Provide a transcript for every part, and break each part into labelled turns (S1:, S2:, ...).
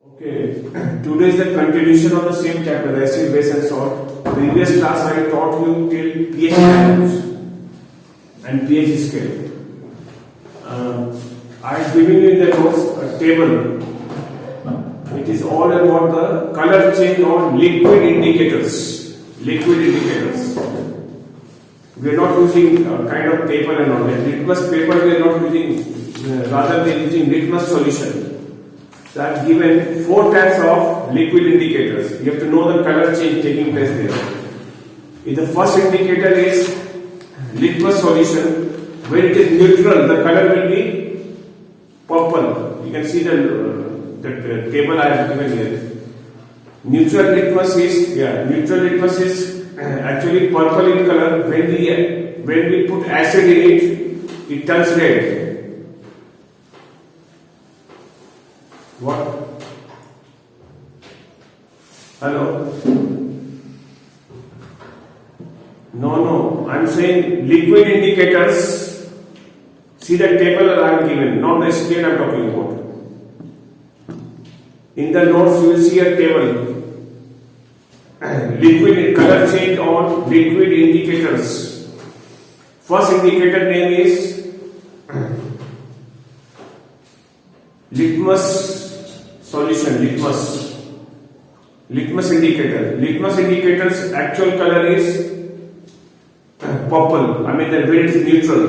S1: Okay, today is the continuation of the same chapter, acid, base and salt. Previous class I taught you till pH values and pH scale. I have given you in the notes a table. It is all about the color change on liquid indicators. Liquid indicators. We are not using kind of paper and all that. Litmus paper we are not using, rather we are using litmus solution. So I have given 4 types of liquid indicators. You have to know the color change taking place there. If the first indicator is litmus solution, when it is neutral, the color will be purple. You can see the table I have given here. Neutral litmus is actually purple in color. When we put acid in it, it turns red. What? Hello? No. I'm saying liquid indicators. See the table I am given, not the scale I am talking about. In the notes you will see a table. Liquid color change on liquid indicators. First indicator name is litmus solution, litmus indicator. Litmus indicator's actual color is purple. I mean the when it is neutral.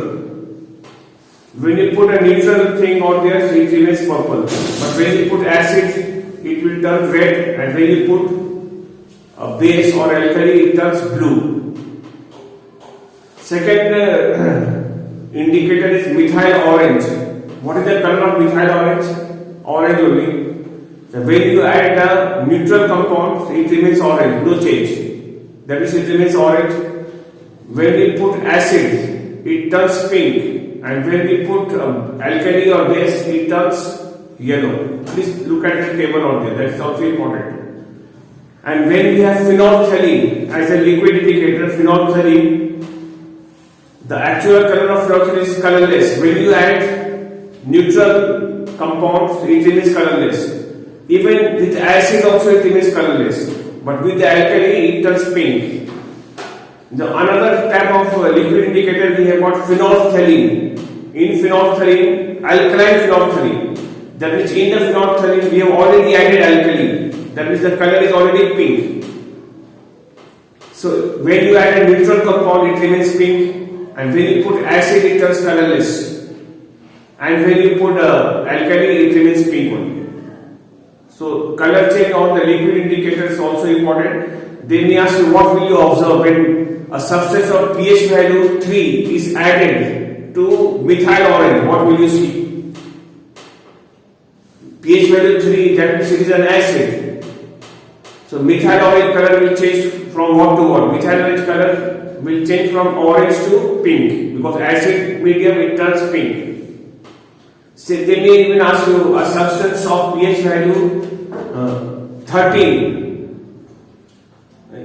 S1: When you put a neutral thing out there, it remains purple. But when you put acid, it will turn red, and when you put a base or alkali, it turns blue. Second indicator is methyl orange. What is the color of methyl orange? Orange only. So when you add the neutral compound, it remains orange, no change. That is, it remains orange. When we put acid, it turns pink, and when we put alkali or base, it turns yellow. Please look at the table out there. That is also important. And when we have phenolphthalein as a liquid indicator, phenolphthalein, the actual color of phenolphthalein is colorless. When you add neutral compounds, it remains colorless. Even with acid also it remains colorless. But with the alkali, it turns pink. Another type of liquid indicator we have got phenolphthalein. In phenolphthalein, alkaline phenolphthalein. That means in the phenolphthalein we have already added alkali. That means the color is already pink. So when you add a neutral compound, it remains pink, and when you put acid, it turns colorless. And when you put alkali, it remains pink only. So color change on the liquid indicator is also important. They may ask you, what will you observe when a substance of pH value 3 is added to methyl orange? What will you see? pH value 3, that means it is an acid. So methyl orange color will change from what to what? Methyl orange color will change from orange to pink, because acid medium it turns pink. So they may even ask you, a substance of pH value 13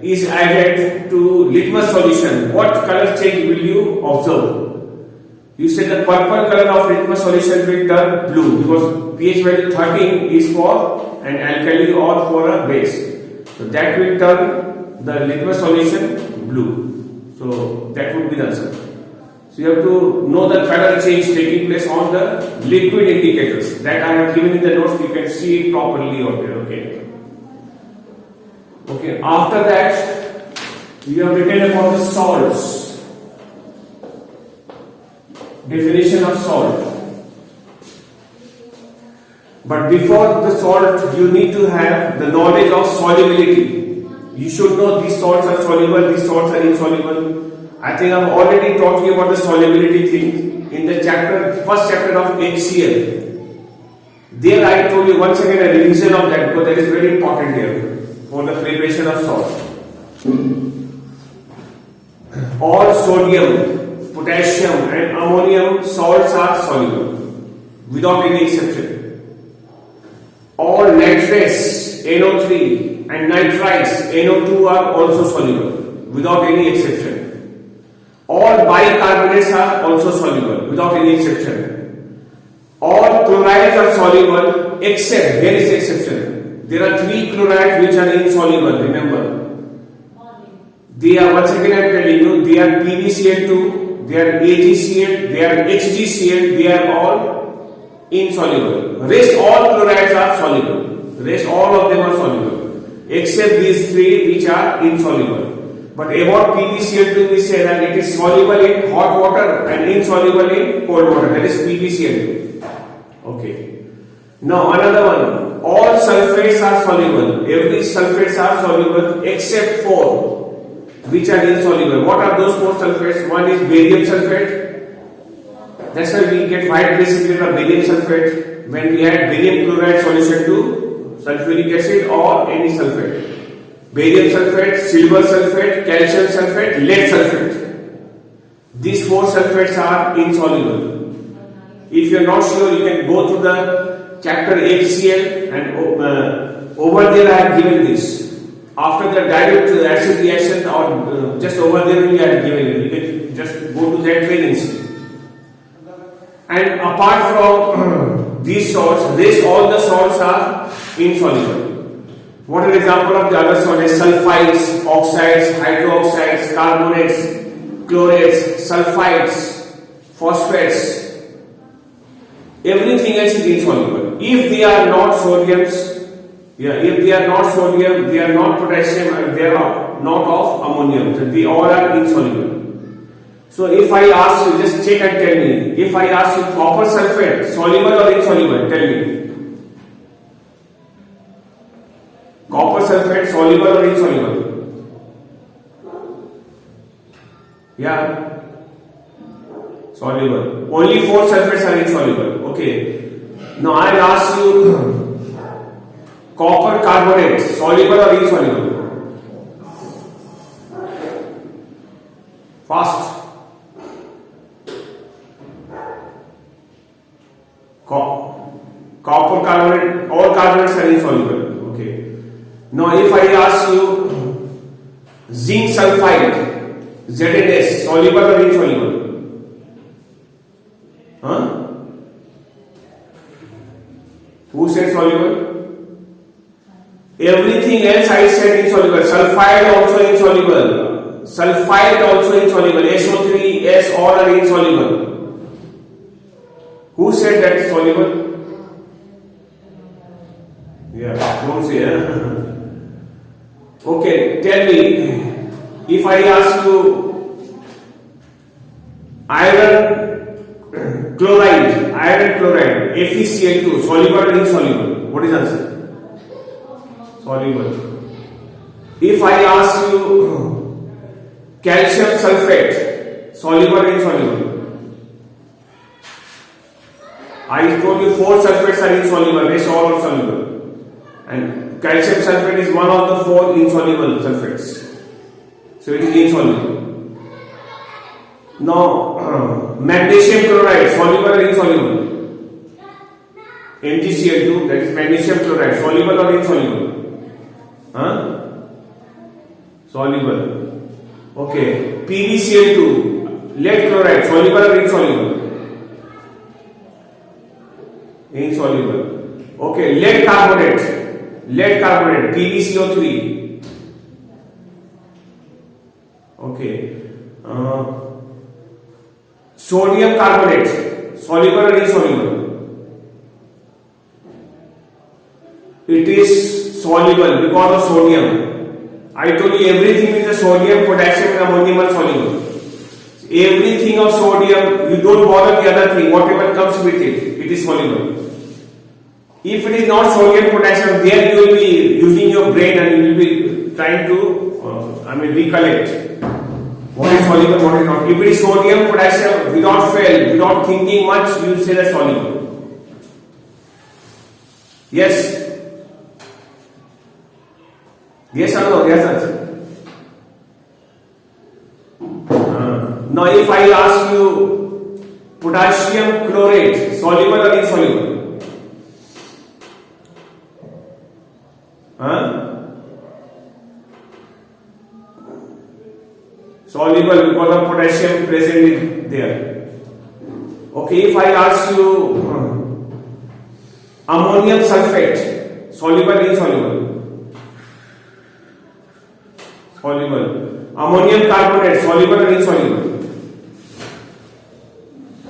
S1: is added to litmus solution. What color change will you observe? You say the purple color of litmus solution will turn blue, because pH value 13 is for an alkali or for a base. So that will turn the litmus solution blue. So that would be the answer. So you have to know the color change taking place on the liquid indicators. That I have given in the notes. You can see it properly over there. Okay. After that, we have written about the salts. Definition of salt. But before the salt, you need to have the knowledge of solubility. You should know these salts are soluble, these salts are insoluble. I think I've already taught you about the solubility thing in the first chapter of HCl. There I told you once again a revision of that, because that is very important here for the preparation of salt. All sodium, potassium and ammonium salts are soluble without any exception. All nitrates, NO3 and nitrites, NO2 are also soluble without any exception. All bicarbonates are also soluble without any exception. All chlorides are soluble except, here is the exception, there are three chlorides which are insoluble. Remember, they are, once again I am telling you, they are PbCl2, they are AgCl, they are HgCl, they are all insoluble. Rest all chlorides are soluble. Rest all of them are soluble, except these three which are insoluble. But about PbCl2 we say that it is soluble in hot water and insoluble in cold water. That is PbCl2. Okay. Now another one. All sulfates are soluble. Every sulfates are soluble except four which are insoluble. What are those four sulfates? One is barium sulfate. That's why we get white precipitate of barium sulfate when we add barium chloride solution to sulfuric acid or any sulfate. Barium sulfate, silver sulfate, calcium sulfate, lead sulfate. These four sulfates are insoluble. If you are not sure, you can go to the chapter HCl and over there I have given this. After the direct acid reaction or just over there we have given it. You can just go to that trainings. And apart from these salts, all the salts are insoluble. What is an example of the other salts? Sulfides, oxides, hydroxides, carbonates, chlorates, sulfides, phosphates. Everything else is insoluble. If they are not sodiums, if they are not sodium, they are not potassium, and they are not of ammonium. So they all are insoluble. So if I ask you, just check and tell me. If I ask you copper sulfate, soluble or insoluble? Tell me. Copper sulfate, soluble or insoluble? Yeah. Soluble. Only four sulfates are insoluble. Okay. Now I will ask you copper carbonate, soluble or insoluble? Fast. Copper carbonate, all carbonates are insoluble. Okay. Now if I ask you zinc sulfide, ZNS, soluble or insoluble? Huh? Who said soluble? Everything else I said insoluble. Sulfide also insoluble. Sulfide also insoluble. SO3, S all are insoluble. Who said that is soluble? Yeah, don't say. Okay, tell me, if I ask you iron chloride, FeCl2, soluble or insoluble? What is the answer? Soluble. If I ask you calcium sulfate, soluble or insoluble? I told you four sulfates are insoluble, rest all are soluble. And calcium sulfate is one of the four insoluble sulfates. So it is insoluble. Now, magnesium chloride, soluble or insoluble? MgCl2, that is magnesium chloride, soluble or insoluble? Huh? Soluble. Okay. PbCl2, lead chloride, soluble or insoluble? Insoluble. Okay. Lead carbonate, PbCO3. Okay. Sodium carbonate, soluble or insoluble? It is soluble because of sodium. I told you everything is a sodium, potassium and ammonium are soluble. Everything of sodium, you don't bother the other thing, whatever comes with it, it is soluble. If it is not sodium, potassium, there you will be using your brain and you will be trying to, recollect what is soluble, what is not. If it is sodium, potassium, without fail, without thinking much, you will say that soluble. Yes? Yes or no? Yes answer. Now if I ask you potassium chlorate, soluble or insoluble? Soluble because of potassium present there. Okay, if I ask you ammonium sulfate, Soluble, insoluble. Soluble. Ammonium carbonate, soluble or insoluble?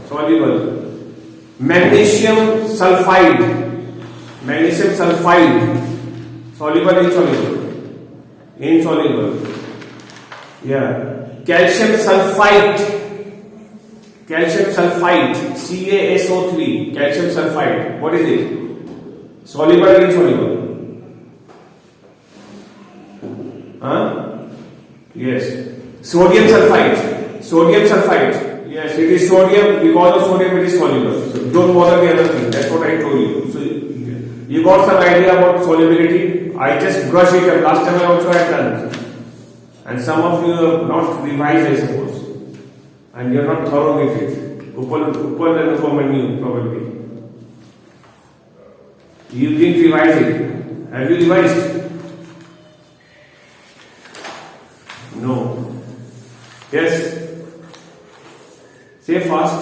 S1: Soluble. Magnesium sulfide. Magnesium sulfide. Soluble, insoluble? Insoluble. Yeah. Calcium sulfite. Calcium sulfite, CaSO3, calcium sulfite. What is it? Soluble or insoluble? Huh? Yes. Sodium sulfite. Sodium sulfite. Yes, it is sodium. Because of sodium, it is soluble. So don't bother the other thing. That's what I told you. So you got some idea about solubility. I just brushed it up. Last time I also had done. And some of you have not revised, I suppose. And you are not thorough with it. Upal and Upam knew probably. You didn't revise it. Have you revised? No. Yes. Say fast.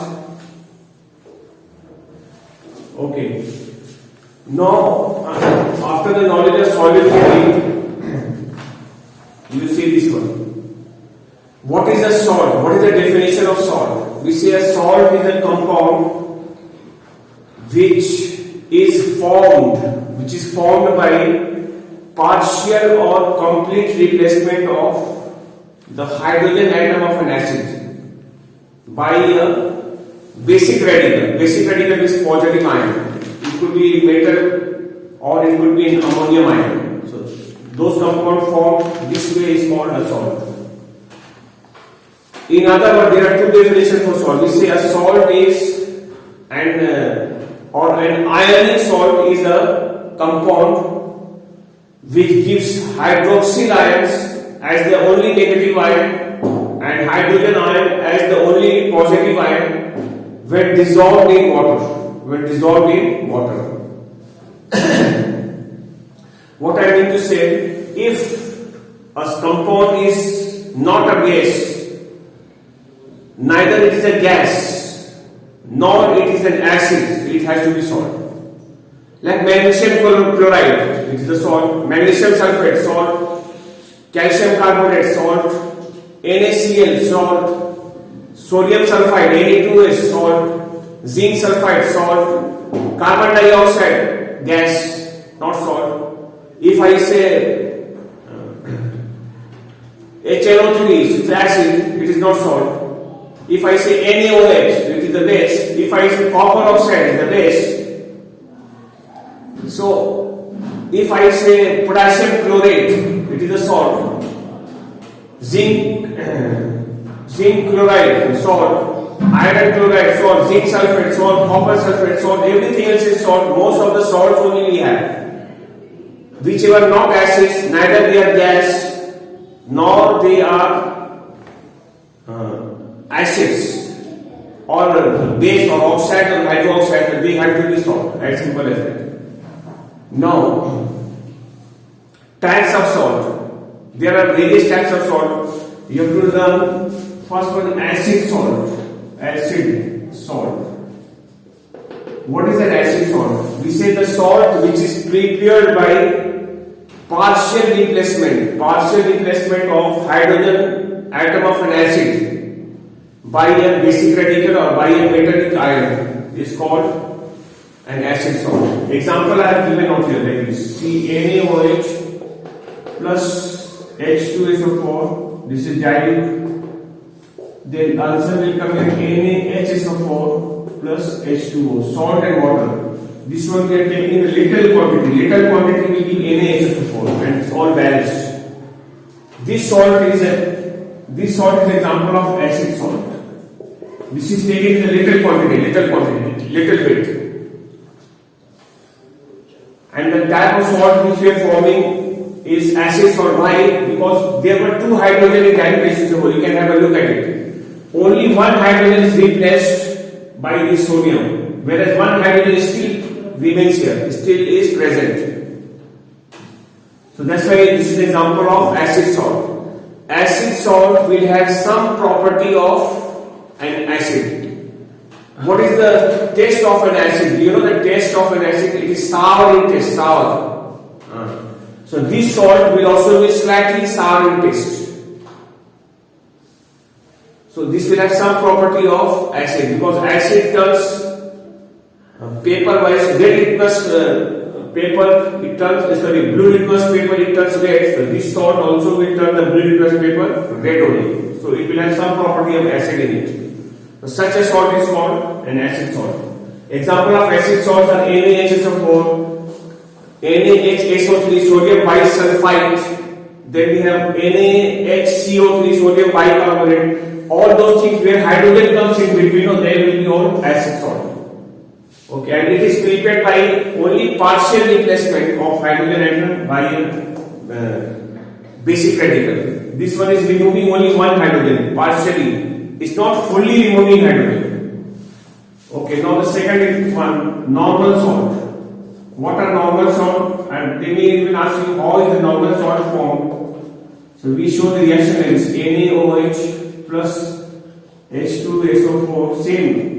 S1: Okay. Now, after the knowledge of solubility, you see this one. What is a salt? What is the definition of salt? We say a salt is a compound which is formed by partial or complete replacement of the hydrogen atom of an acid by a basic radical. Basic radical is positive ion. It could be metal or it could be an ammonium ion. So those compounds formed this way is called a salt. In other words, there are two definitions for salt. We say a salt is an ionic salt is a compound which gives hydroxyl ions as the only negative ion and hydrogen ion as the only positive ion when dissolved in water. What I mean to say, if a compound is not a gas, neither it is a gas, nor it is an acid, it has to be salt. Like magnesium chloride, it is a salt, magnesium sulfate, salt, calcium carbonate, salt, NaCl, salt, sodium sulfide, Na2S, salt, zinc sulfide, salt, carbon dioxide, gas, not salt. If I say HNO3 is acid, it is not salt. If I say NaOH, it is the base. If I say copper oxide, it is the base. So, if I say potassium chlorate, it is a salt. Zinc chloride, salt. Iron chloride, salt. Zinc sulfate, salt. Copper sulfate, salt. Everything else is salt. Most of the salts only we have. Whichever not acids, neither they are gas, nor they are acids or base or oxide or hydroxide, they have to be salt. As simple as that. Now, types of salt. There are various types of salt. You have to learn first one, acid salt. Acid salt. What is an acid salt? We say the salt which is prepared by partial replacement of hydrogen atom of an acid by a basic radical or by a metallic ion is called an acid salt. Example I have given out here like this: CaOH plus H2SO4. This is dilute. Then answer will come here NaHSO4 plus H2O. Salt and water. This one we are taking a little quantity. Little quantity will be NaHSO4 and it's all balanced. This salt is an example of acid salt. This is taken in a little quantity, little bit. And the type of salt which we are forming is acid salt. Why? Because there were two hydrogen in dilute. You can have a look at it. Only one hydrogen is replaced by this sodium, whereas one hydrogen still remains here, still is present. So that's why this is an example of acid salt. Acid salt will have some property of an acid. What is the taste of an acid? Do you know the taste of an acid? It is sour in taste, sour. So this salt will also be slightly sour in taste. So this will have some property of acid, because acid turns paper wise red litmus paper, it turns blue litmus paper, it turns red. So this salt also will turn the blue litmus paper red only. So it will have some property of acid in it. So such a salt is called an acid salt. Example of acid salts are NaHSO4, NaHSO3, sodium bisulfite. Then we have NaHCO3, sodium bicarbonate. All those things where hydrogen comes in between, they will be all acid salt. Okay, and it is prepared by only partial replacement of hydrogen atom by a basic radical. This one is removing only one hydrogen partially. It's not fully removing hydrogen. Okay, now the second is one normal salt. What are normal salt? And they may even ask you how is the normal salt formed. So we show the reaction is NaOH plus H2SO4, same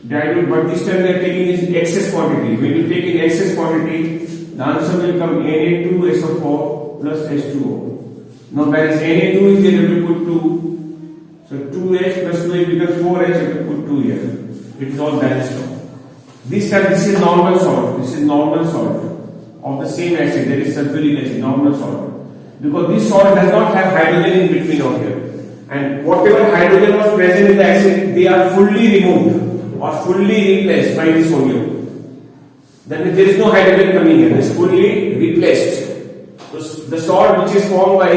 S1: dilute, but this time we are taking is excess quantity. When you take in excess quantity, the answer will come Na2SO4 plus H2O. Now whereas Na2 is there, you will put 2. So 2H plus 2H becomes 4H, you will put 2 here. It is all balanced now. This time this is normal salt. This is normal salt of the same acid, that is sulfuric acid, normal salt. Because this salt does not have hydrogen in between of here. And whatever hydrogen was present in the acid, they are fully removed or fully replaced by the sodium. Then there is no hydrogen coming in, it is fully replaced. So the salt which is formed by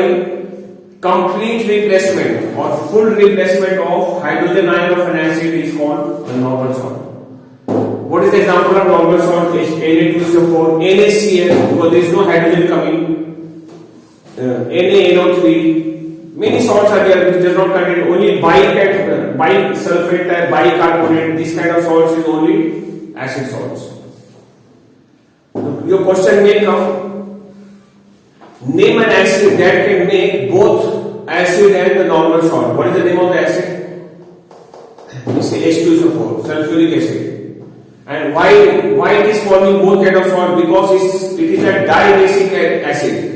S1: complete replacement or full replacement of hydrogen ion of an acid is called the normal salt. What is the example of normal salt? Na2SO4, NaCl, because there is no hydrogen coming, NaNO3. Many salts are there which does not contain, only bisulfate, bicarbonate, this kind of salts is only acid salts. Your question may come, name an acid that can make both acid and the normal salt. What is the name of the acid? We say H2SO4, sulfuric acid. And why it is forming both kind of salt? Because it is a dibasic acid.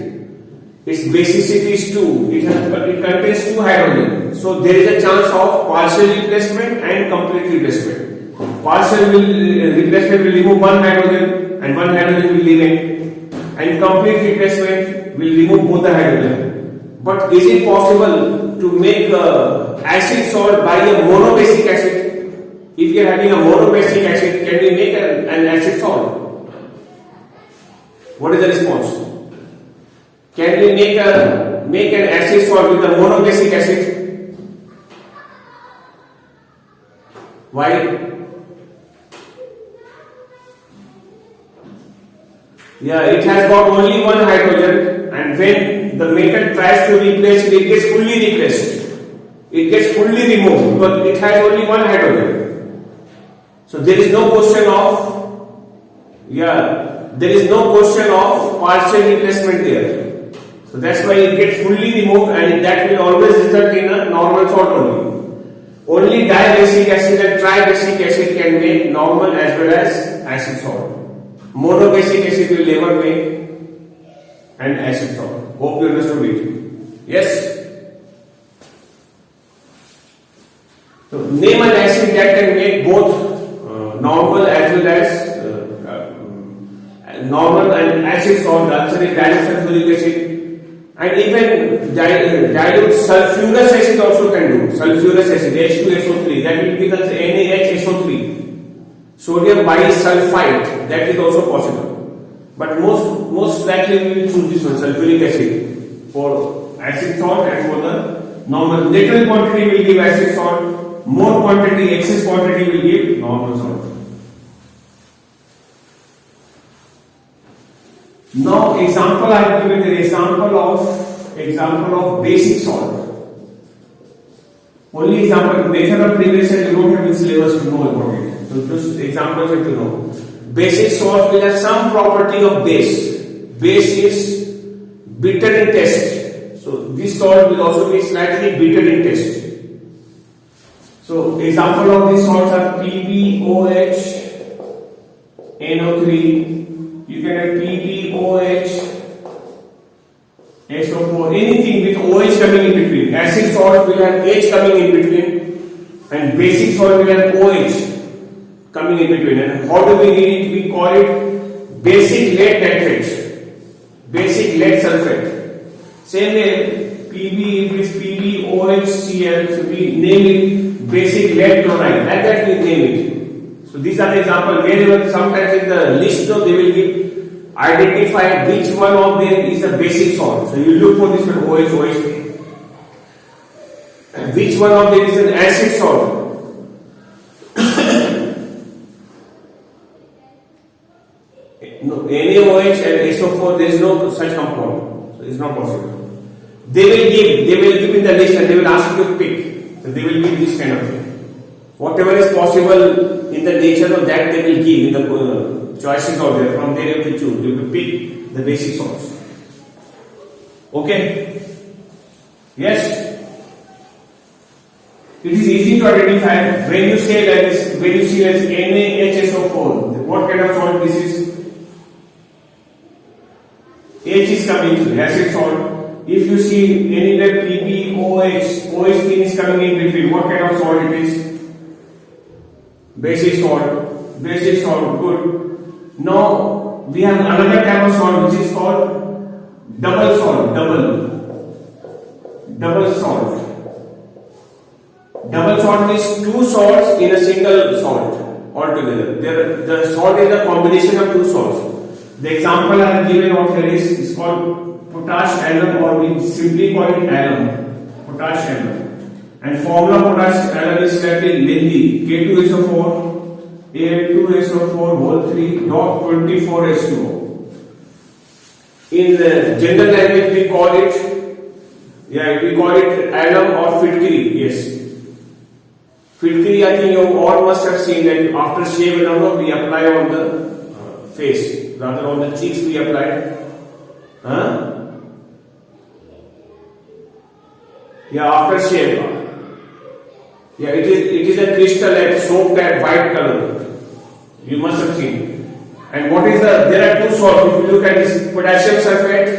S1: Its basicity is 2. It contains 2 hydrogen. So there is a chance of partial replacement and complete replacement. Partial replacement will remove one hydrogen and one hydrogen will remain. And complete replacement will remove both the hydrogen. But is it possible to make acid salt by a monobasic acid? If you are having a monobasic acid, can we make an acid salt? What is the response? Can we make an acid salt with a monobasic acid? Why? Yeah, it has got only one hydrogen, and when the metal tries to replace it, it gets fully replaced. It gets fully removed because it has only one hydrogen. So there is no question of partial replacement there. So that's why it gets fully removed, and that will always result in a normal salt only. Only dibasic acid and tribasic acid can make normal as well as acid salt. Monobasic acid will never make an acid salt. Hope you understood it. Yes? So name an acid that can make both normal as well as normal and acid salt. The answer is dilute sulfuric acid. And even dilute sulfurous acid also can do. Sulfurous acid, H2SO3, that will become NaHSO3. Sodium bisulfite, that is also possible. But most likely we will choose this one, sulfuric acid, for acid salt and for the normal. Little quantity will give acid salt, more quantity, excess quantity will give normal salt. Now example I have given an example of basic salt. Only example, method of preparation you don't have in syllabus to know about it. So just examples have to know. Basic salt will have some property of base. Base is bitter in taste. So this salt will also be slightly bitter in taste. So example of these salts are PbOH, NO3. You can have PbOH, SO4, anything with OH coming in between. Acid salt will have H coming in between, and basic salt will have OH coming in between. And how do we read it? We call it basic lead nitrate, basic lead sulfate. Same way, Pb, it is PbOHCl, so we name it basic lead chloride. Like that we name it. So these are the examples. Wherever sometimes in the list though they will give identify which one of them is a basic salt. So you look for this one OH, OH. And which one of them is an acid salt? No, NaOH and SO4, there is no such compound. So it's not possible. They will give in the list and they will ask you to pick. So they will give this kind of thing. Whatever is possible in the nature of that they will give in the choices out there. From there you have to choose. You have to pick the basic salts. Okay? Yes? It is easy to identify when you say that is, when you see as NaHSO4. What kind of salt this is? H is coming to acid salt. If you see anywhere PbOH, OH thing is coming in between, what kind of salt it is? Basic salt. Basic salt, good. Now we have another type of salt which is called double salt. Double salt. Double salt is two salts in a single salt altogether. The salt is a combination of two salts. The example I have given out here is called potash alum, or we simply call it alum. Potash alum. And formula potash alum is slightly lengthy. K2SO4, Al2SO4 whole 3 dot 24H2O. In the general language we call it alum or fitkiri. Yes. Fitkiri, I think you all must have seen that after shave and all we apply on the face, rather on the cheeks we apply. After shave. It is a crystal like soap type white color. You must have seen. And what is there are two salts. If you look at this, potassium sulfate,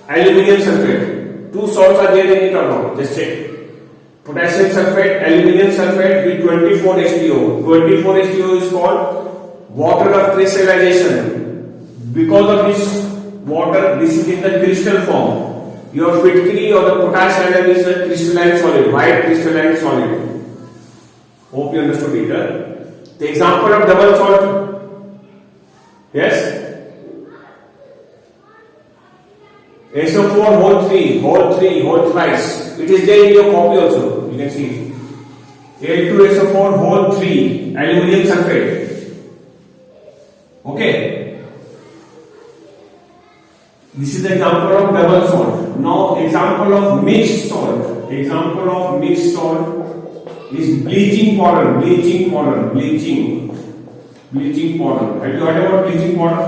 S1: aluminium sulfate. Two salts are there in it or not? Just check. Potassium sulfate, aluminium sulfate with 24H2O. 24H2O is called water of crystallization. Because of this water, this is in the crystal form. Your fitkiri or the potash alum is a crystalline solid, white crystalline solid. Hope you understood it. The example of double salt. Yes? SO4 whole thrice. It is there in your copy also. You can see. Al2SO4 whole 3 aluminium sulfate. Okay. This is the example of double salt. Now example of mixed salt. Example of mixed salt is bleaching powder. Bleaching powder. Have you heard about bleaching powder?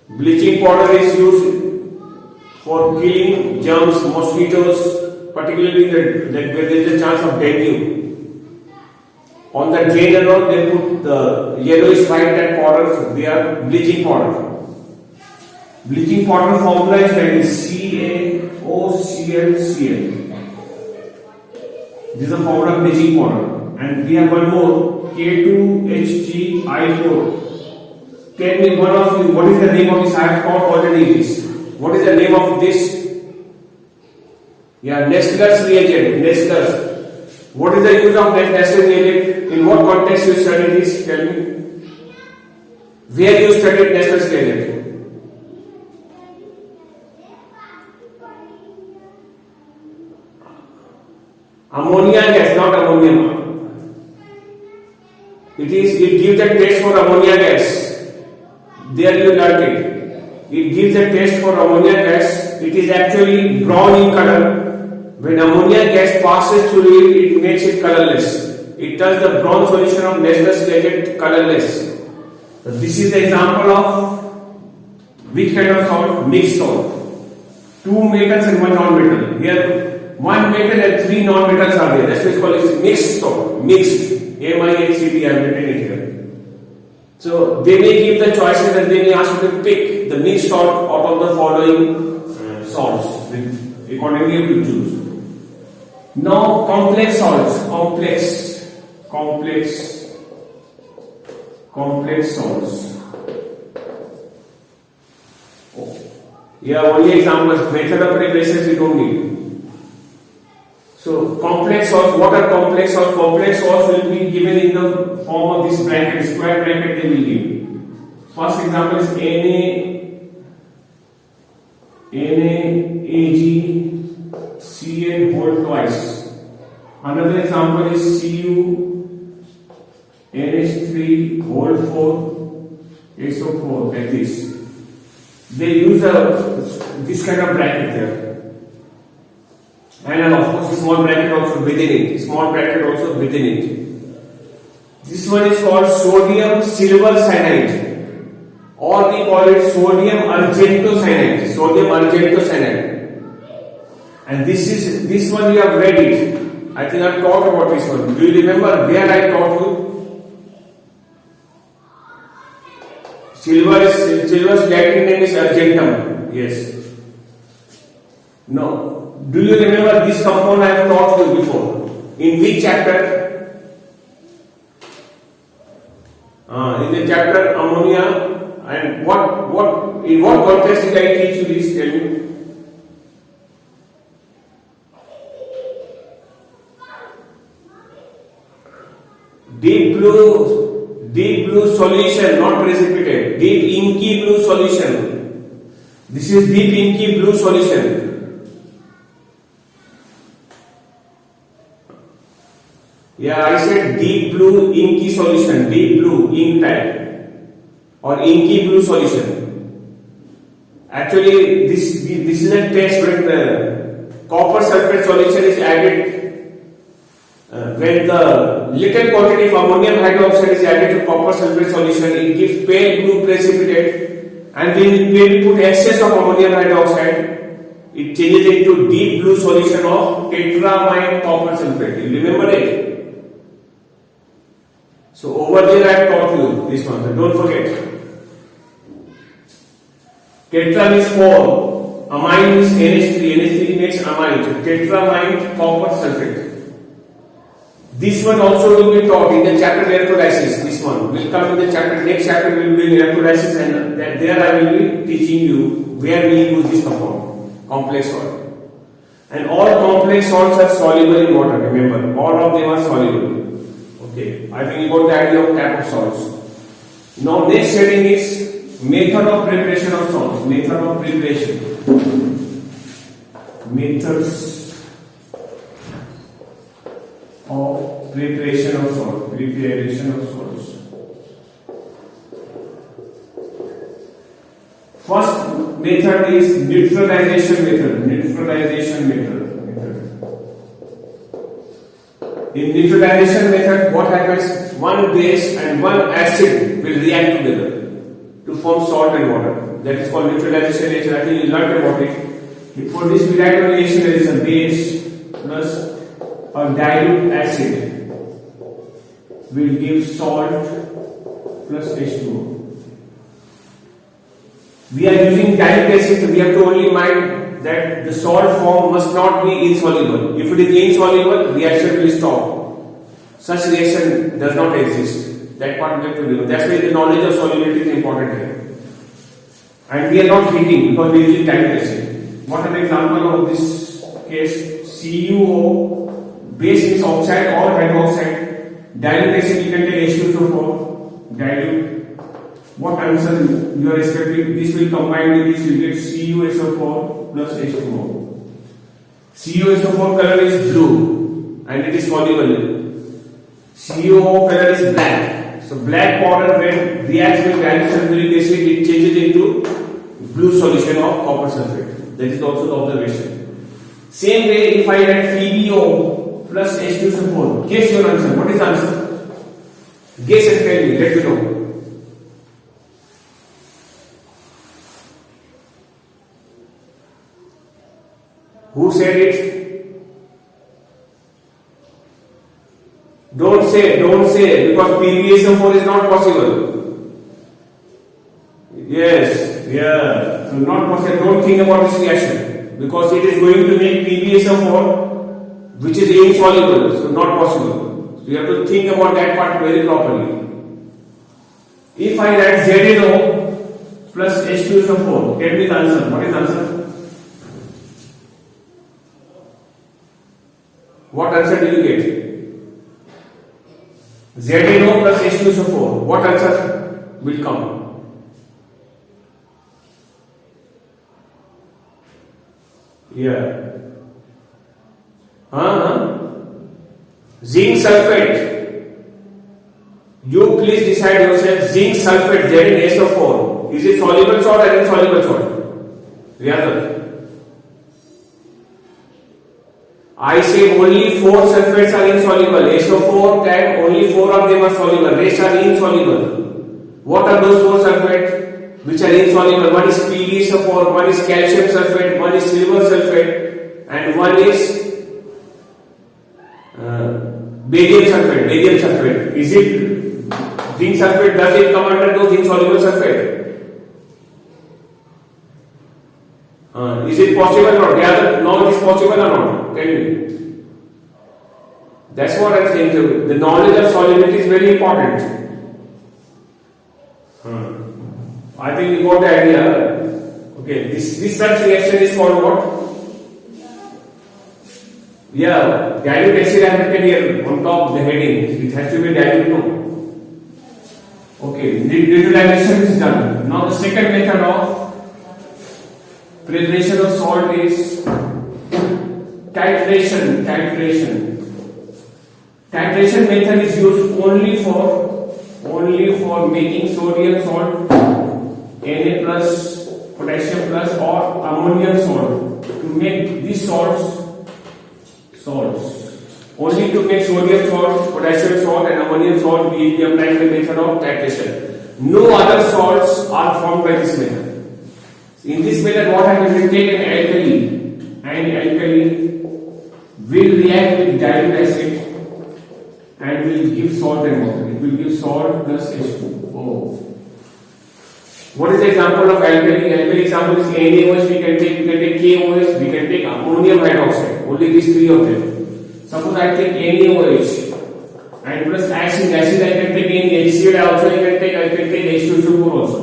S1: Bleaching powder is used for killing germs, mosquitoes, particularly where there is a chance of dengue. On the drain and all, they put the yellowish white type powders. They are bleaching powder. Bleaching powder formula is like CaOClCl. This is the formula of bleaching powder. And we have one more, K2HgI4. Tell me, one of you, what is the name of this? I have taught already this. What is the name of this? Nessler's reagent. Nessler's. What is the use of Nessler's reagent? In what context you studied this? Tell me. Where you studied Nessler's reagent? Ammonia gas, not ammonium. It gives a taste for ammonia gas. There you learned it. It gives a taste for ammonia gas. It is actually brown in color. When ammonia gas passes through it, it makes it colorless. It turns the brown solution of Nessler's reagent colorless. So this is the example of which kind of salt? Mixed salt. 2 metals and 1 non-metal. Here 1 metal and 3 non-metals are there. That's why it's called mixed salt. Mixed. M-I-X-E-D, I have written it here. So they may give the choices and they may ask you to pick the mixed salt out of the following salts. Accordingly, you have to choose. Now, complex salts, complex salts. Yeah, only examples. Method of preparation we don't need. So, complex salts. What are complex salts? Complex salts will be given in the form of this bracket, square bracket. They will give. First example is NaAgCN whole twice. Another example is CuNH3 whole 4 SO4 like this. They use this kind of bracket there. And of course, small bracket also within it. Small bracket also within it. This one is called sodium silver cyanide. Or we call it sodium argentocyanide. Sodium argentocyanide. And this one you have read it. I think I taught about this one. Do you remember where I taught you? Silver's Latin name is argentum. Yes. No. Do you remember this compound I have taught you before? In which chapter? In the chapter ammonia. And in what context did I teach you this? Tell me. Deep blue solution, not precipitate. Deep inky blue solution. This is deep inky blue solution. Yeah, I said deep blue inky solution, deep blue ink type or inky blue solution. Actually, this is a test when the copper sulfate solution is added. When the little quantity of ammonium hydroxide is added to copper sulfate solution, it gives pale blue precipitate, and when we put excess of ammonium hydroxide, it changes into deep blue solution of tetramine copper sulfate. You remember it? So over there I taught you this one, so don't forget. Tetra means 4, amine is NH3, NH3 makes amine, so tetramine copper sulfate. This one also will be taught in the chapter electrolysis. This one will come in the chapter. Next chapter will be electrolysis, and there I will be teaching you where we use this compound, complex salt. And all complex salts are soluble in water. Remember, all of them are soluble. Okay, I think you got the idea of type of salts. Now next heading is method of preparation of salts. Method of preparation. Methods of preparation of salt. Preparation of salts. First method is neutralization method. Neutralization method. In neutralization method, what happens? One base and one acid will react together to form salt and water. That is called neutralization reaction. I think you learned about it. For this we write a reaction, there is a base plus a dilute acid will give salt plus H2O. We are using dilute acid, so we have to only mind that the salt form must not be insoluble. If it is insoluble, reaction will stop. Such reaction does not exist. That part we have to know. That's why the knowledge of solubility is important here. And we are not heating because we are using dilute acid. What are the example of this case? CuO, base means oxide or hydroxide. Dilute acid, you can take H2SO4. Dilute. What answer you are expecting? This will combine with this, you get CuSO4 plus H2O. CuSO4 color is blue and it is soluble. CuO color is black. So black powder when reacts with dilute sulfuric acid, it changes into blue solution of copper sulfate. That is also the observation. Same way, if I write FeBO plus H2SO4, guess your answer. What is the answer? Guess and tell me. Let me know. Who said it? Don't say, because PbSO4 is not possible. So not possible. Don't think about this reaction because it is going to make PbSO4 which is insoluble. So not possible. So you have to think about that part very properly. If I write ZNO plus H2SO4, get me the answer. What is the answer? What answer do you get? ZNO plus H2SO4. What answer will come? Yeah. Zinc sulfate. You please decide yourself. Zinc sulfate ZnSO4. Is it soluble salt or insoluble salt? Riyazat. I say only 4 sulfates are insoluble. SO4 can only 4 of them are soluble. Rest are insoluble. What are those 4 sulfates which are insoluble? One is PbSO4, one is calcium sulfate, one is silver sulfate, and one is barium sulfate. Barium sulfate. Is it zinc sulfate? Does it come under those insoluble sulfate? Is it possible or not? Yeah, no, it is possible or not? Tell me. That's what I'm saying to you. The knowledge of solubility is very important. I think you got the idea. Okay, this such reaction is called what? Yeah, dilute acid I have written here on top of the heading. It has to be dilute, no? Okay, neutralization is done. Now the second method of preparation of salt is titration. Titration method is used only for making sodium salt, Na plus, potassium plus, or ammonium salt. To make these salts. Only to make sodium salt, potassium salt, and ammonium salt we will be applying the method of titration. No other salts are formed by this method. In this method, what happens is take an alkali, and alkali will react with dilute acid and will give salt and water. It will give salt plus H2O. What is the example of alkali? Alkali example is NaOH. We can take KOH. We can take ammonium hydroxide. Only these 3 of them. Suppose I take NaOH and plus acid. I can take NaHCl also. I can take H2SO4 also.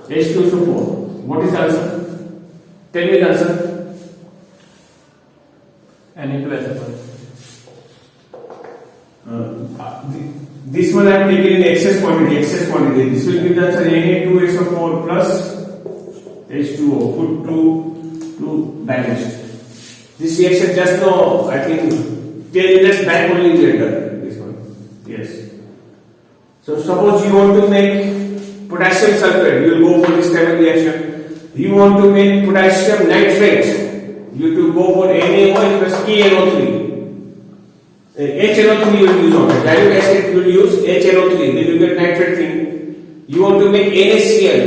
S1: H2SO4. What is the answer? Tell me the answer.
S2: Na2SO4.
S1: This one I am taking in excess quantity. This will give the answer Na2SO4 plus H2O. Put to balanced. This reaction just now, I think 10 minutes back only we had done this one. Yes. So suppose you want to make potassium sulfate, you will go for this kind of reaction. You want to make potassium nitrate, you to go for NaOH plus KNO3. HNO3 you will use on it. Dilute acid you will use HNO3, then you get nitrate thing. You want to make NaCl,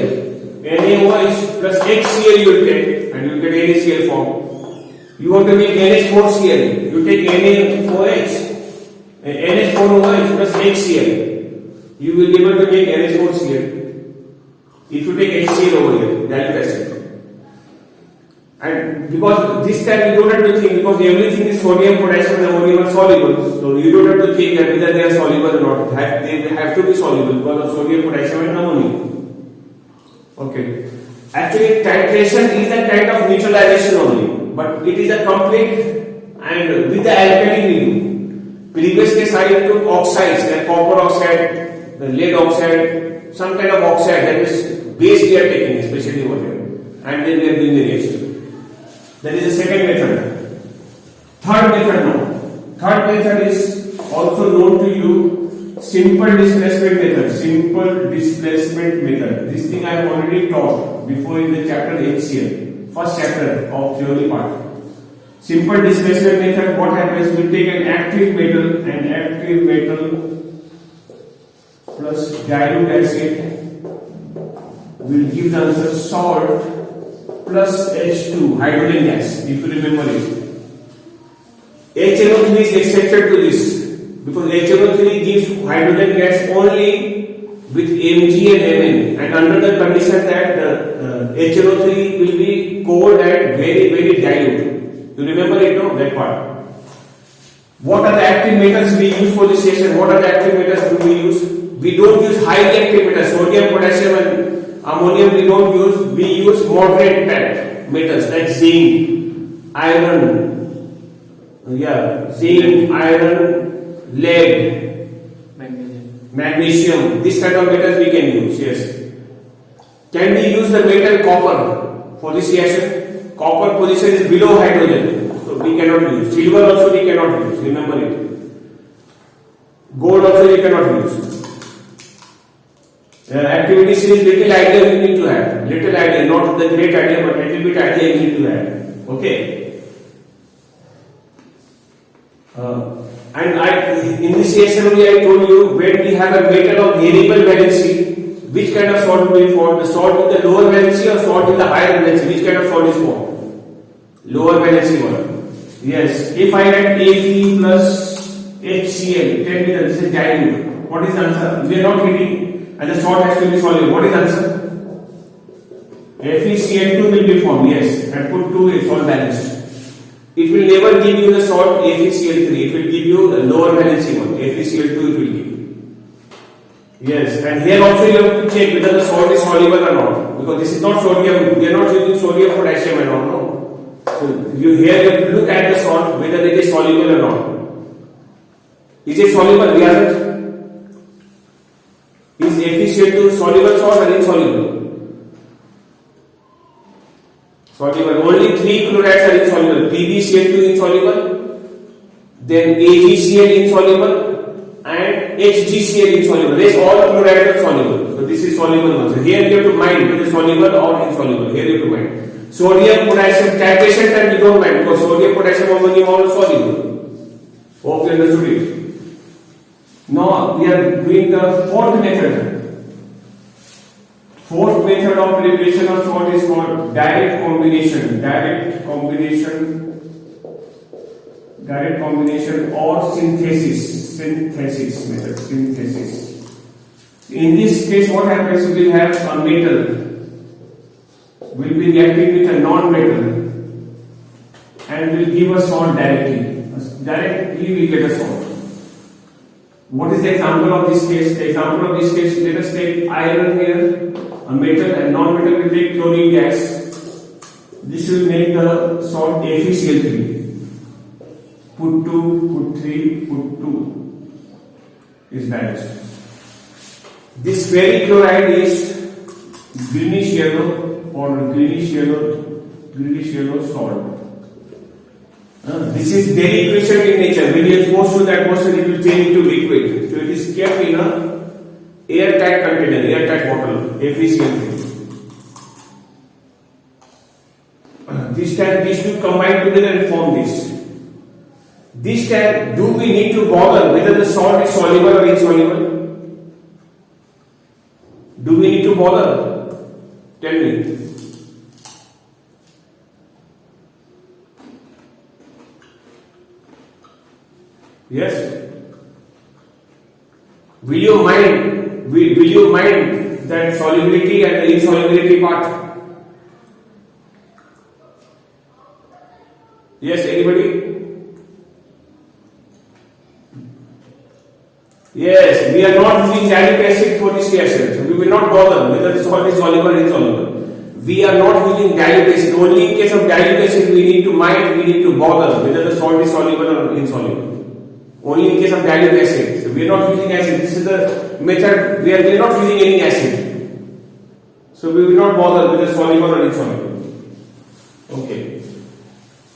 S1: NaOH plus HCl you will take, and you will get NaCl form. You want to make NH4Cl, you take NaOH, NH4OH plus HCl. You will be able to make NH4Cl. If you take HCl over here, dilute acid. And because this time you don't have to think, because everything is sodium, potassium, and ammonium are soluble, so you don't have to think that whether they are soluble or not. They have to be soluble because of sodium, potassium, and ammonium. Okay. Actually, titration is a kind of neutralization only, but it is a complete and with the alkali medium. Previous case I took oxides like copper oxide, the lead oxide, some kind of oxide, that is base we are taking, especially over here, and then we are doing the reaction. That is the second method. Third method now. Third method is also known to you, simple displacement method. Simple displacement method. This thing I have already taught before in the chapter HCl, first chapter of theory part. Simple displacement method, what happens? We take an active metal plus dilute acid will give the answer salt plus H2, hydrogen gas, if you remember it. HNO3 is excepted to this because HNO3 gives hydrogen gas only with Mg and Mn, and under the condition that HNO3 will be cold and very, very dilute. You remember it, no? That part. What are the active metals we use for this reaction? What are the active metals do we use? We don't use highly active metals. Sodium, potassium and ammonium we don't use. We use moderate metals like zinc, iron, zinc, iron, lead, magnesium. This kind of metals we can use, yes. Can we use the metal copper for this reaction? Copper position is below hydrogen, so we cannot use. Silver also we cannot use, remember it. Gold also we cannot use. Activity series little idea we need to have. Little idea, not the great idea, but little bit idea we need to have. Okay. In this reaction only I told you, when we have a metal of variable valency, which kind of salt will be formed? The salt with the lower valency or salt with the higher valency? Which kind of salt is formed? Lower valency one. Yes. If I write Fe plus HCl, tell me that this is dilute. What is the answer? We are not hitting, and the salt has to be soluble. What is the answer? FeCl2 will be formed. Yes. And put 2 is salt balanced. It will never give you the salt FeCl3. It will give you the lower valency one. FeCl2 it will give. Yes, and here also you have to check whether the salt is soluble or not, because this is not sodium. We are not using sodium, potassium and all. No. So here you have to look at the salt whether it is soluble or not. Is it soluble? Yes. Is FeCl2 soluble salt or insoluble? Soluble. Only 3 chlorides are insoluble. PbCl2 insoluble, then AgCl insoluble, and HgCl insoluble. Rest all chlorides are soluble. So this is soluble one. So here you have to mind whether soluble or insoluble. Here you have to mind. Sodium, potassium, titration time you don't mind, because sodium, potassium, ammonium all soluble. Hope you understood it. Now we are doing the fourth method. Fourth method of preparation of salt is called direct combination. Direct combination or synthesis. Synthesis method. Synthesis. In this case, what happens? We will have a metal will be reacting with a non-metal and will give us salt directly. Directly we get a salt. What is the example of this case? The example of this case, let us take iron here, a metal, and non-metal will take chlorine gas. This will make the salt FeCl3. Put 2, put 3, put 2 is balanced. This very chloride is greenish yellow or greenish yellow salt. This is very quiescent in nature. When you expose to the atmosphere, it will change into liquid. So it is kept in a airtight container, airtight bottle, FeCl3. This time these two combine together and form this. This time, do we need to bother whether the salt is soluble or insoluble? Do we need to bother? Tell me. Yes? Will you mind that solubility and the insolubility part? Yes, anybody? Yes, we are not using dilute acid for this reaction, so we will not bother whether the salt is soluble or insoluble. We are not using dilute acid. Only in case of dilute acid we need to bother whether the salt is soluble or insoluble. Only in case of dilute acid. So we are not using acid. This is the method where we are not using any acid. So we will not bother whether soluble or insoluble. Okay.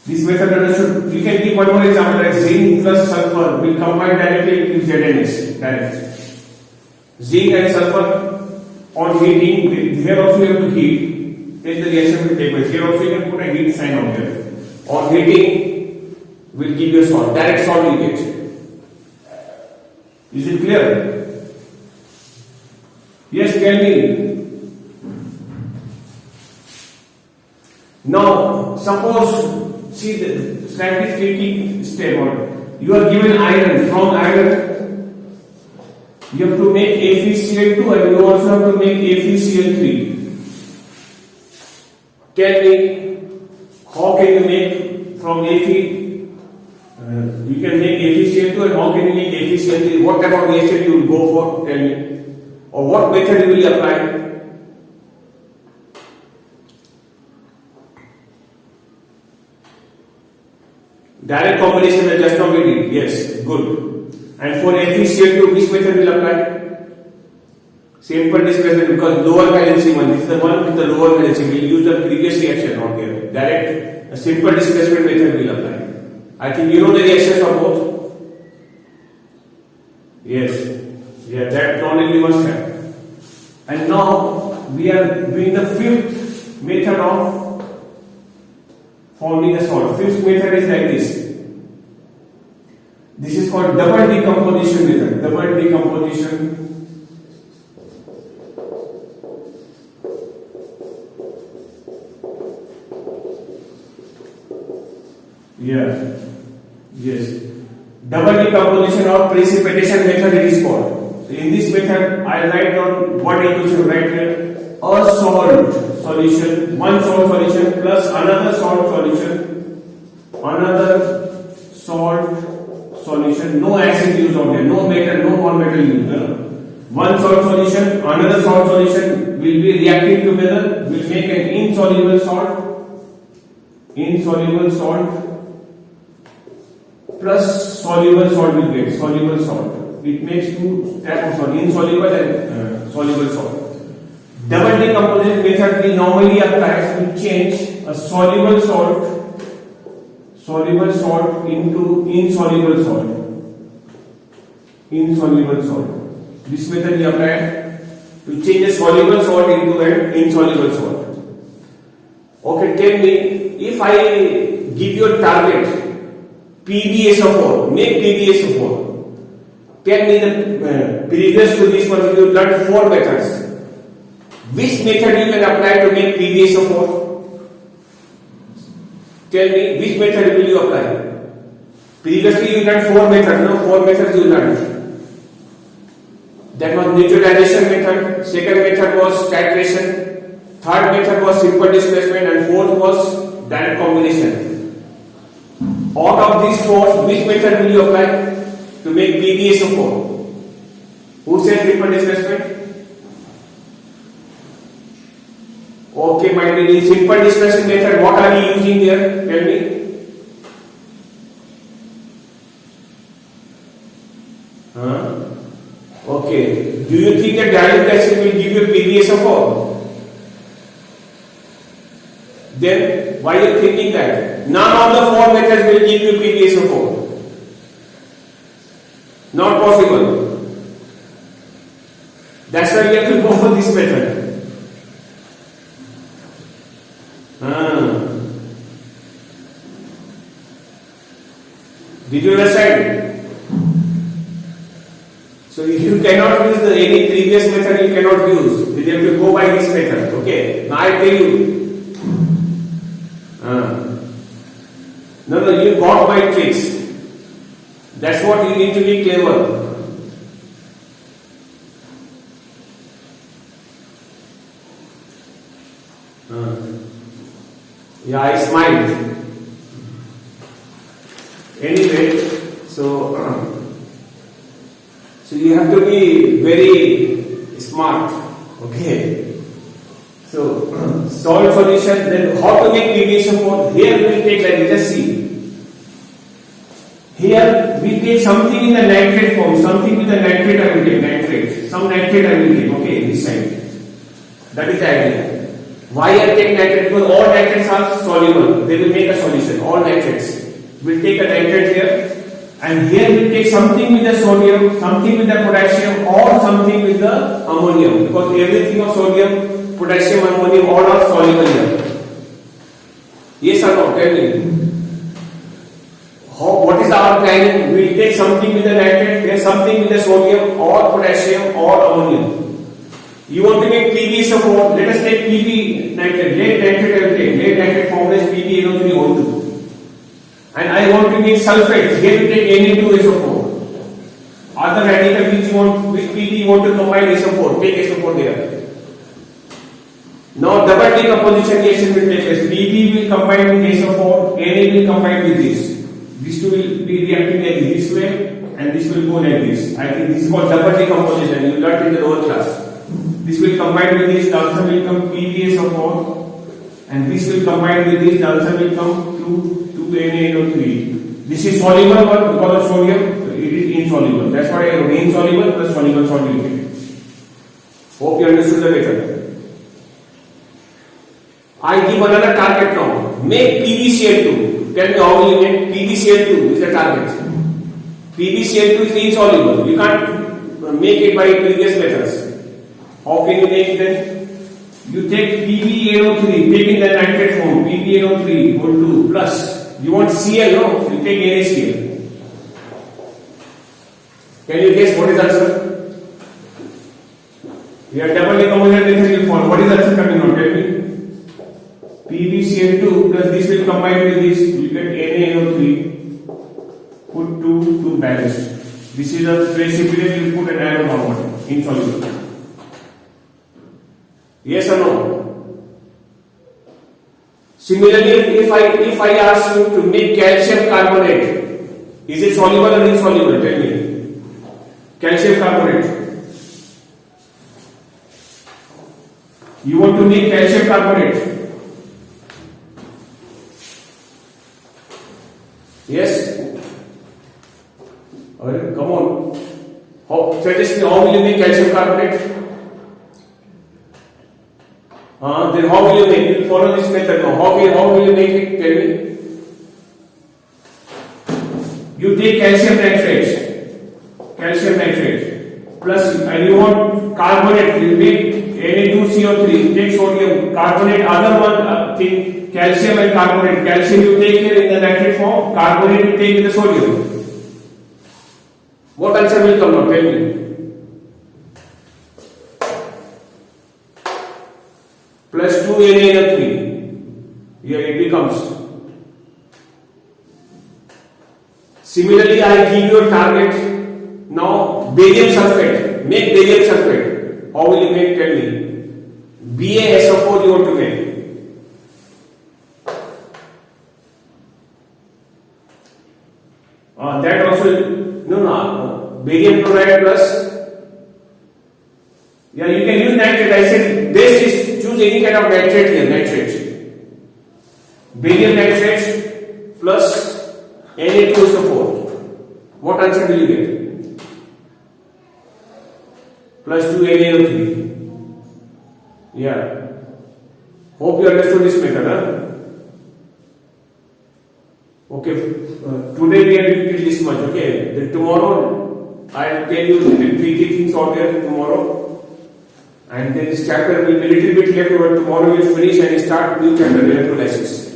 S1: This method understood. We can give one more example, like zinc plus sulfur will combine directly with ZNS. Direct. Zinc and sulfur on heating, here also you have to heat. Then the reaction will take place. Here also you can put a heat sign on there. On heating will give you a salt. Direct salt you get. Is it clear? Yes, tell me. Now, suppose, see the slightly tricky step. You are given iron. From iron, you have to make FeCl2 and you also have to make FeCl3. Tell me, how can you make from Fe? You can make FeCl2, and how can you make FeCl3? What type of reaction you will go for? Tell me. Or what method you will apply? Direct combination that just now we did. Yes, good. And for FeCl2, which method will apply? Simple displacement, because lower valency one. This is the one with the lower valency. We will use the previous reaction not here. Direct, a simple displacement method will apply. I think you know the reactions of both. Yes. Yeah, that knowledge we must have. And now we are doing the fifth method of forming a salt. Fifth method is like this. This is called double decomposition method. Double decomposition. Yeah. Yes. Double decomposition or precipitation method it is called. So in this method, I write down what equation right here. A salt solution, one salt solution plus another salt solution, another salt solution. No acid used on there, no metal, no non-metal used. One salt solution, another salt solution will be reacting together, will make an insoluble salt. Insoluble salt plus soluble salt will get soluble salt. It makes two types of salt, insoluble and soluble salt. Double decomposition method we normally apply to change a soluble salt into insoluble salt. Insoluble salt. This method we apply to change a soluble salt into an insoluble salt. Okay, tell me, if I give you a target PbSO4, make PbSO4. Tell me the previous to this one you learned 4 methods. Which method you can apply to make PbSO4? Tell me which method will you apply? Previously you learned 4 methods, no? 4 methods you learned. That was neutralization method, second method was titration, third method was simple displacement, and fourth was direct combination. Out of these 4, which method will you apply to make PbSO4? Who said simple displacement? Okay, my dear, in simple displacement method, what are we using here? Tell me. Okay, do you think that dilute acid will give you PbSO4? Then why are you thinking that? None of the 4 methods will give you PbSO4. Not possible. That's why we have to go for this method. Did you understand? So if you cannot use any previous method, you cannot use. You have to go by this method. Okay. Now I tell you. No, you got my tricks. That's what you need to be clever. Yeah, I smiled. Anyway, so you have to be very smart. Okay. So salt solution. Then how to make PbSO4? Here we will take like just see. Here we take something in the nitrate form. Something with the nitrate I will take. Nitrate. Some nitrate I will take. Okay, this side. That is the idea. Why I take nitrate? Because all nitrates are soluble. They will make a solution. All nitrates. We'll take a nitrate here, and here we'll take something with the sodium, something with the potassium, or something with the ammonium. Because everything of sodium, potassium, ammonium, all are soluble here. Yes or no? Tell me. What is our planning? We'll take something with the nitrate, there's something with the sodium, or potassium, or ammonium. You want to make PbSO4, let us take Pb nitrate, lead nitrate I will take. Lead nitrate formed as PbNO3O2. And I want to make sulfate, here we take Na2SO4. Other radical which you want, with Pb you want to combine SO4, take SO4 there. Now double decomposition reaction will take place. Pb will combine with SO4, Na will combine with this. These two will be reacting like this way and this will go like this. I think this is called double decomposition. You learned in the lower class. This will combine with this, the answer will come PbSO4 and this will combine with this, the answer will come 2NaNO3. This is soluble but because of sodium, it is insoluble. That's why I wrote insoluble plus soluble solubility. Hope you understood the method. I give another target now. Make PbCl2. Tell me how will you make PbCl2 is the target. PbCl2 is insoluble. You can't make it by previous methods. How can you make it then? You take PbNO3, take in the nitrate form, PbNO3 whole 2 plus. You want Cl, no? So you take NaCl. Can you guess what is the answer? We are double decomposition method will follow. What is the answer coming out? Tell me. PbCl2 plus this will combine with this, you get NaNO3, put 2 to balance. This is a precipitate, you put an arrow downward, insoluble. Yes or no? Similarly, if I ask you to make calcium carbonate, is it soluble or insoluble? Tell me. Calcium carbonate. You want to make calcium carbonate? Yes? Alright, come on. Suggest me how will you make calcium carbonate? Then how will you make it? Follow this method now. How will you make it? Tell me. You take calcium nitrate plus, and you want carbonate, you make Na2CO3, take sodium, carbonate, other one thing, calcium and carbonate. Calcium you take here in the nitrate form, carbonate you take in the sodium. What answer will come now? Tell me. Plus 2NaNO3. Here it becomes. Similarly, I give you a target. Now, barium sulfate. Make barium sulfate. How will you make? Tell me. BaSO4 you want to make. That also, no. Barium chloride plus. Yeah, you can use nitrate. I said best is choose any kind of nitrate here. Nitrate. Barium nitrate plus Na2SO4. What answer will you get? Plus 2NaNO3. Yeah. Hope you understood this method. Okay. Today we are doing this much. Okay. Then tomorrow I will tell you the tricky things out there tomorrow. And then this chapter will be a little bit left over. Tomorrow we will finish and start new chapter, electrolysis.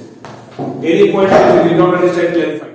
S1: Any point you did not understand, clarify.